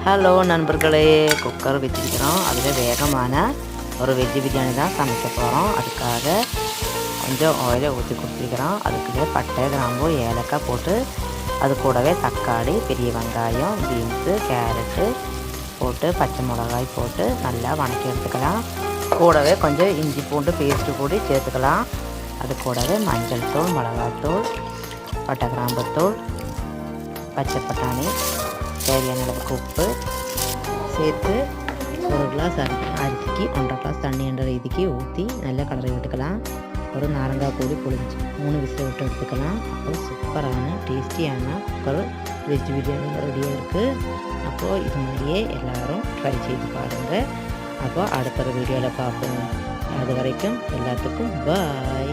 Hello நண்பர்களே, cooker வச்சுருக்கிறோம். அதில் வேகமான ஒரு வெஜ்ஜு பிரியாணி தான் சமைக்க போகிறோம். அதுக்காக கொஞ்சம் ஆயிலை ஊற்றி கொடுத்துருக்கிறோம். அதுக்குள்ளே பட்டை, கிராம்பு, ஏலக்காய் போட்டு அது கூடவே தக்காளி, பெரிய வெங்காயம், பீன்ஸு, கேரட்டு போட்டு பச்சை மிளகாய் போட்டு நல்லா வணக்கி எடுத்துக்கலாம். கூடவே கொஞ்சம் இஞ்சி பூண்டு பேஸ்ட்டு கூடி சேர்த்துக்கலாம். அது கூடவே மஞ்சள் தூள், மிளகாத்தூள், பட்டை கிராம்புத்தூள், பச்சை பட்டாணி, தேவையான அளவுக்கு உப்பு சேர்த்து ஒரு கிளாஸ் அரிசிக்கு 1.5 கிளாஸ் தண்ணி என்ற ரீதிக்கு ஊற்றி நல்லா கலரி விட்டுக்கலாம். ஒரு நாரங்காய் பூடி புளிஞ்சு 3 விசில் விட்டு எடுத்துக்கலாம். அப்போது சூப்பரான டேஸ்டியான குக்கர் வெஜ் பிரியாணி ரெடியாக இருக்குது. அப்போது இது மாதிரியே எல்லோரும் ட்ரை செய்து பாருங்கள். அப்போது அடுத்த வீடியோவில் பார்ப்போம். அது வரைக்கும் எல்லாத்துக்கும் பாய்.